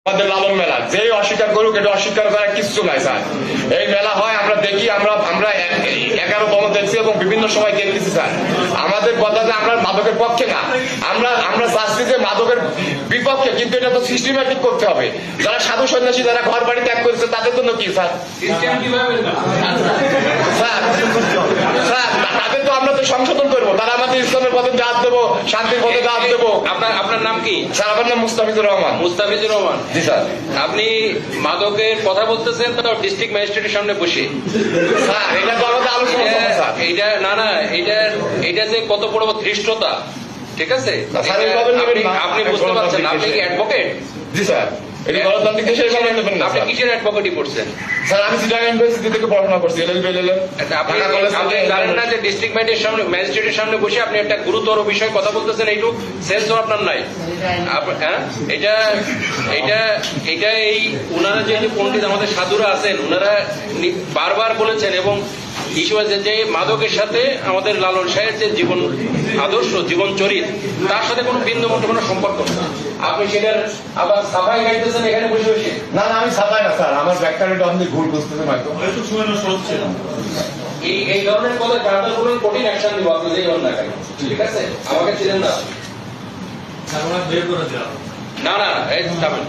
আমাদের লালন মেলা যে অস্বীকার করুক, এটা অস্বীকার করার কিচ্ছু নাই স্যার। এই মেলা হয়, আমরা দেখি, আমরা 11তম দেখছি এবং বিভিন্ন সময় দেখতেছি স্যার। আমাদের কথা যে আমরা মাদকের পক্ষে না, আমরা চাচ্ছি যে মাদকের বিপক্ষে, কিন্তু এটা তো সিস্টেমেটিক করতে হবে। যারা সাধু সন্ন্যাসী, যারা ঘর বাড়ি ত্যাগ করেছে, তাদের জন্য কি স্যার? স্যার তাদের তো আমরা তো সংশোধন করবো, তারা আমাদের ইসলামের পথে দাঁত দেবো, শান্তির পথে দাঁত দেবো। আপনার নাম কি? স্যার আমার নাম মুস্তাফিজুর রহমান। মুস্তাফিজুর রহমান। জি স্যার। আপনি মাদকের কথা বলতেছেন তো ডিস্ট্রিক্ট ম্যাজিস্ট্রেটের সামনে বসে। স্যার এটা তো আমাদের আলোচনা হবে স্যার। এটা যে কত বড় ধৃষ্টতা, ঠিক আছে? স্যার এইভাবে নেবেন না। আপনি বুঝতে পারছেন, আপনি কি অ্যাডভোকেট? জি স্যার। এটা গণতান্ত্রিক দেশে এইভাবে নেবেন না আপনি স্যার। কিসের অ্যাডভোকেটই করছেন? স্যার আমি চিটাগাং ইউনিভার্সিটি থেকে পড়াশোনা করছি, LLB LLM। আপনি জানেন না যে ডিস্ট্রিক্ট ম্যাজিস্ট্রেটের সামনে বসে আপনি একটা গুরুতর বিষয় কথা বলতেছেন, এইটুক সেন্স আপনার নাই? হ্যাঁ, এটা এই ওনারা যে পণ্ডিত আমাদের সাধুরা আছেন, ওনারা বারবার বলেছেন এবং ইস্যু আছে যে মাদকের সাথে আমাদের লালন শাহের যে জীবন আদর্শ, জীবন চরিত, তার সাথে কোনো বিন্দুমাত্র কোনো সম্পর্ক নেই। আপনি সেটার আবার সাফাই গাইতেছেন এখানে বসে বসে। না না, আমি সাফাই না স্যার, আমার ব্যাখ্যাটা আপনি ভুল বুঝতেছেন হয়তো। এই ধরনের কথা জানতে কোনো কঠিন অ্যাকশন দিব আপনি যেই অন্য কাজ, ঠিক আছে? আমাকে চিনেন না? না না, এই যাবেন।